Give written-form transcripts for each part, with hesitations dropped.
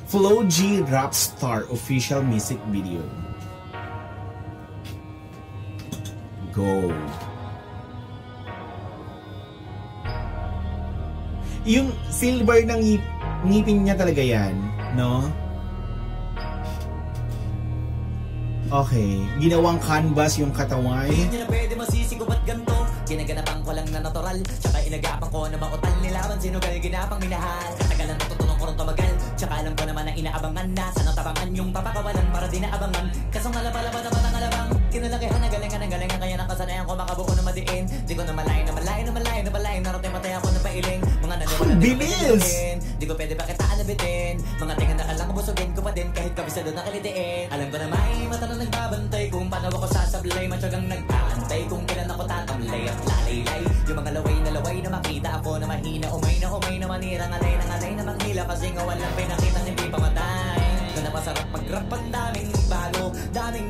Flo G Rap Star official music video. Go. Yung silver ng ngipin niya talaga yan, no? Okay, ginawang canvas yung katawan. Hindi na pwede masisigo ba't ganito? Ginaganapan ko lang na natural, tsaka inagapan ko na mautal nilaban. Sinugal ginapang minahal, katagalan natutunan ko rin tumagal. Tsaka alam ko naman na inaabangan na sana tabangan yung papakawalan para di naabangan. Kasong alapalaba naman ang alabang kinalakihan na galingan kaya nakasanayan ko makabuo na madiin. Di ko na malayo narating matay ako na pailing. Mga naniwala di ko pwede di ko pwede pa kita alabitin. Mga tingan na alang busugin ko pa din kahit kabisado na kalitiin. Alam ko na may mata na nagbabantay kung paano ako sasablay. Matyagang nagkaantay kung kailan ako tatamlay at lalaylay. Yung mga laway na makita ako na mahina. Umay na manira ngalay na manghila. Kasi nga walang pinakita hindi pamatay. Doon na masarap mag-rap ang daming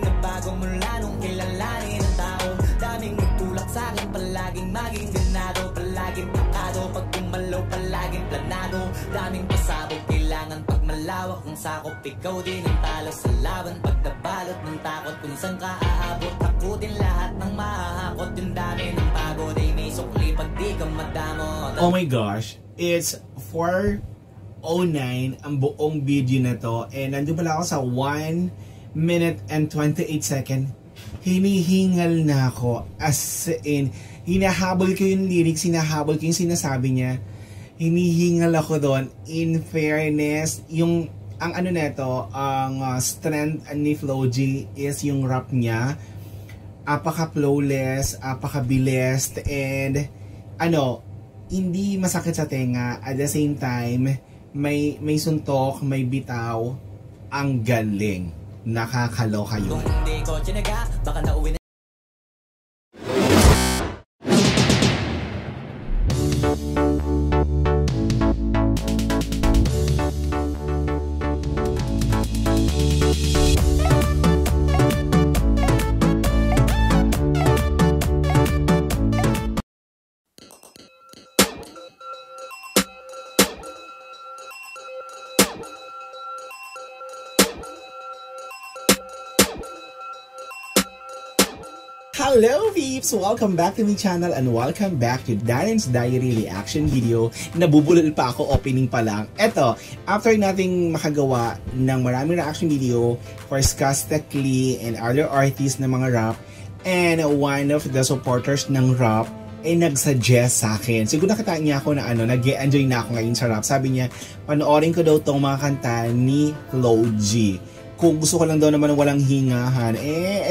nagbago mula nung kilalanin ang tao. Daming nagtulak sa'kin palaging maging ganado. Palaging pakado pag kumalaw palaging planado. Daming pasabog kailangan pag malawak ng sakop. Ikaw din ang talo sa laban pag nabalot ng takot. Kung saan ka aabot takutin lahat ng mahahakot. Yung dami ng pagod ay may sukli pag di ka madamot. Oh my gosh, it's 4:09 ang buong video na to. And nandun pala ako sa 1 minute and 28 second. Hinihingal na ako. As in, hinahabol ko yung lyrics, hinahabol ko yung sinasabi niya. Hinihingal ako doon. In fairness, yung ang ano neto, ang strength ni Flo G is yung rap niya. Apaka-flawless, apaka-bilis, and ano, hindi masakit sa tenga. At the same time, may suntok, may bitaw. Ang galing. Nakakaloka yun. Kung hindi ko tinaga, baka nauwi na. Hello peeps! Welcome back to my channel and welcome back to Darren's Diary reaction video. Nabubulol pa ako, opening pa lang. Eto, after nating makagawa ng maraming reaction video for Skastakli and other artists na mga rap, and one of the supporters ng rap ay nagsuggest sa akin. Siguro nakita niya ako na nag-enjoy na ako ngayon sa rap. Sabi niya, panoorin ko daw tong mga kanta ni Flo G. Kung gusto ko lang daw naman walang hingahan,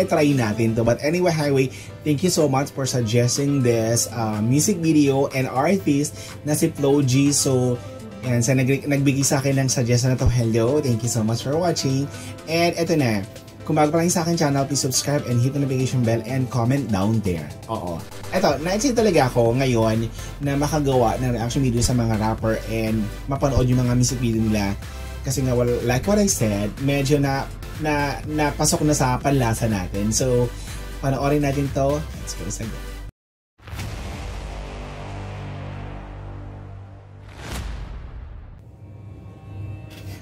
try natin to. But anyway, highway, thank you so much for suggesting this music video and artist na si Flo G. So, yan, sa nagbigay sa akin ng suggestion na to. Hello, thank you so much for watching. And eto na, kung bago pa lang sa akin channel, please subscribe and hit the notification bell and comment down there. Oo. Eto, na-excite talaga ako ngayon na makagawa ng reaction video sa mga rapper and mapanood yung mga music video nila. Kasi nga, well, like what I said, medyo napasok na sa panlasa natin. So, panoorin natin to. Let's go sa go.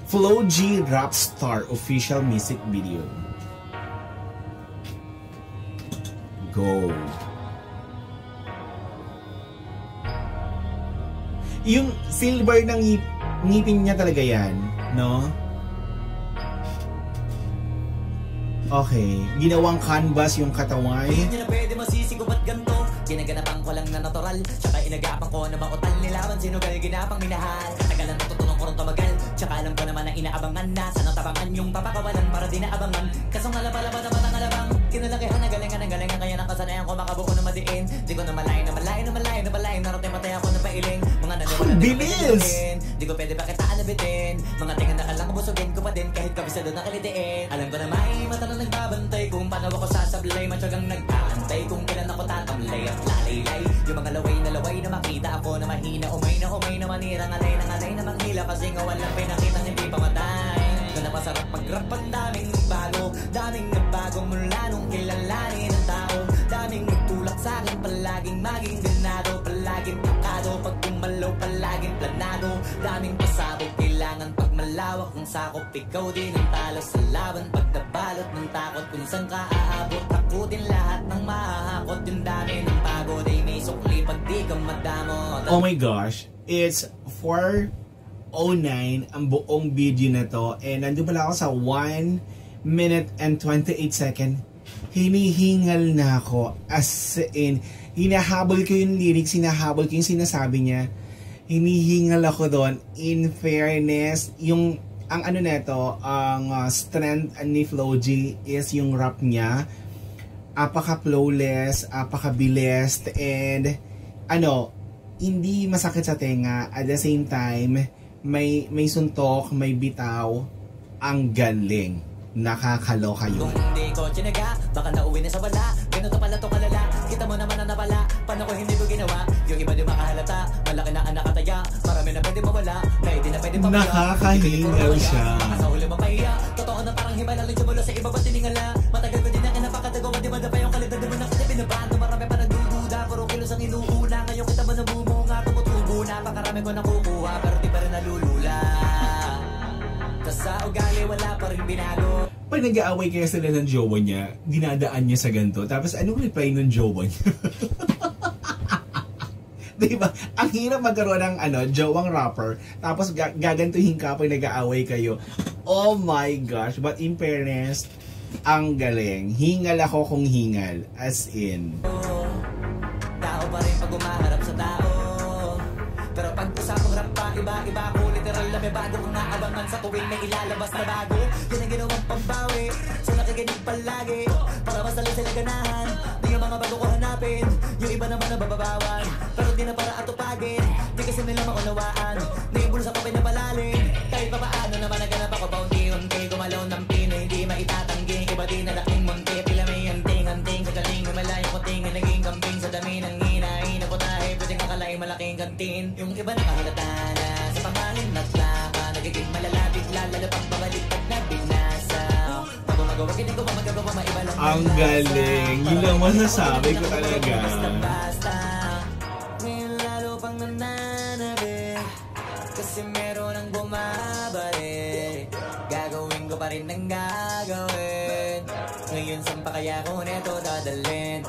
Flo G Rap Star official music video. Go. Yung silver ng ngipin niya talaga yan, no? Okay, ginawang canvas yung katawan. Hindi na pwede masisigo ba't ganito? Ginaganapan ko lang na natural, tsaka inagapan ko na mautal nilaban. Sinugal ginapang minahal, katagalan natutunan ko rin tumagal. Tsaka alam ko naman na inaabangan na sana tabangan yung papakawalan para di naabangan. Kasong alapalaba naman ang alabang kinalakihan na galingan kaya nakasanayan ko makabuo na madiin. Di ko na malayo narating matay ako na pailing. Mga naniwala di ko pwede di ko pwede pa kita alabitin. Mga tingan na alang busugin ko pa din kahit kabisado na kalitiin. Alam ko na may mata na nagbabantay kung paano ako sasablay. Matyagang nagkaantay kung kailan ako tatamlay at lalaylay. Yung mga laway na makita ako na mahina. Umay na manira ngalay na manghila. Kasi nga walang pinakita hindi pamatay. Doon na masarap mag-rap ang daming nagbago mula nung kilalanin ang tao. Daming nagtulak sa'kin palaging maging ganado. Palaging pakado pag kumalaw palaging planado. Daming pasabog kailangan pag malawak ng sakop. Ikaw din ang talo sa laban. Pag nabalot ng takot, kung saan ka aabot, takutin lahat ng mahahakot. Yung dami ng pagod ay may sukli pag di ka madamot. Oh my gosh, it's 4:09 ang buong video na to, and nandun pala ako sa 1 minute and 28 second. Hinihingal na ako, as in, hinahabol ko yung lyrics, hinahabol ko yung sinasabi niya. Hinihingal ako doon. In fairness, yung ang ano neto, ang strength ni Flo G is yung rap niya. Apaka-flawless, apaka-bilis, and ano, hindi masakit sa tenga. At the same time, may suntok, may bitaw. Ang galing. Nakakaloka yun. Kung hindi ko tinaga, baka nauwi na sa wala. Ganito pala to kalala, kita mo naman ang napala. Paano ko hindi ko ginawa? Yung iba di makahalata, malaki na ang nakataya. Marami na pwede mawala, pwede na pwede pamaya. Nakakahingal siya. Baka sa huli mapahiya, totoo na parang himala lang siya mula sa iba ba tiningala. Matagal ko din na napakatagawa, di ba na pa yung kalidad di mo na kasi binabago. Marami pa nagdududa, puro kilos ang inuuna. Ngayon kita mo nabumunga, tumutubo na. Pakarami ko nakukuha, pero di pa rin nalulula. Tas sa ugali, wala pa rin binago. Pag nag-aaway kaya sila ng jowa niya, dinadaan niya sa ganito. Tapos anong reply ng jowa niya? Diba? Ang hirap magkaroon ng jowang rapper. Tapos gagantuhin ka pag nag-aaway kayo. Oh my gosh. But in fairness, ang galing. Hingal ako kung hingal. As in. Tao pa rin pag umaharap sa tao. Pero pag usapang rap pa, iba-iba ko. Literal na may bago kong naabangan sa tuwing may ilalabas na bago. Yan ang ginawang pambawi, so nakikinig palagi. Para mas lalo sila ganahan, di yung mga bago ko hanapin. Yung iba naman na bababawan, pero di na para atupagin. Di kasi nila maunawaan, naibul sa kapay na palalim. Kahit pa paano naman naganap ako pa unti-unti. Gumalaw ng pino, hindi maitatanggi. Iba din na laking munti, pila may anting-anting. Sa galing may malayo ko tingin, naging kambing sa dami ng hinahin. Ako tayo, pwedeng akalain malaking kantin. Yung iba nakahalata na sa pamaling naglaka. Nagiging malalapit, lalo pang pabaliktad na binasa. Pag gumagawa, hindi ko pa magagawa, maiba lang. Ang galing. Yun lang masasabi ko talaga. Basta-basta ngayon lalo pang nananabik, kasi meron ang bumabalik. Gagawin ko pa rin ang gagawin. Ngayon saan pa kaya ko neto dadalhin?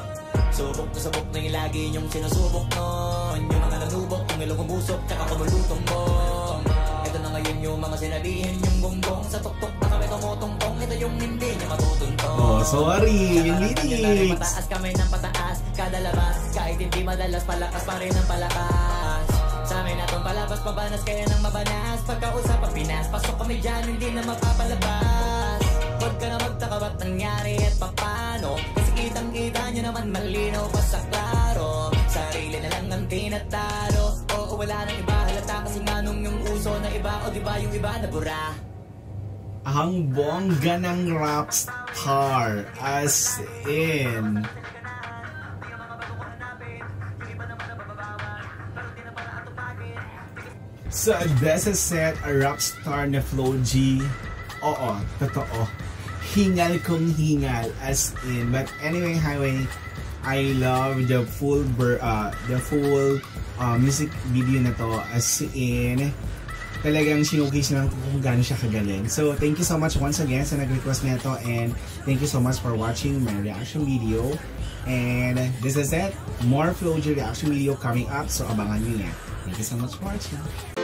Subok na subok na yung lagi yung sinusubok nun. Yung mga nanubok, yung ilong umusok, tsaka kumulutong bong. Ito na ngayon yung mga sinabihin, yung gonggong. Sa tuktok na kami tumutungtong, ito yung hindi niya matutuntong. Oh, sorry, yung lyrics. Pataas kami ng pataas, kada labas. Kahit hindi madalas, palakas pa rin ang palakas. Sa amin atong palabas, pabanas kaya nang mabanas. Pagkausap ang Pinas, pasok kami dyan, hindi na mapapalabas. Huwag ka na magtaka ba't nangyari at papano. Kasi kitang-kita nyo naman malinaw pa sa klaro. Sarili na lang ang tinatalo. Oo, wala nang iba, halata kasi nga nung yung uso na iba. O diba yung iba na bura. Ang bongga ng rap star. As in. So, this is set a rap star na Flo G. Oo, totoo. Hingal kong hingal, as in. But anyway, highway, I love the full music video na to, as in talagang sinukis na kung gaano siya kagaling. So thank you so much once again sa nag-request nito, and thank you so much for watching my reaction video. And this is it. More Flo G reaction video coming up, so abangan nyo yan. Thank you so much for watching.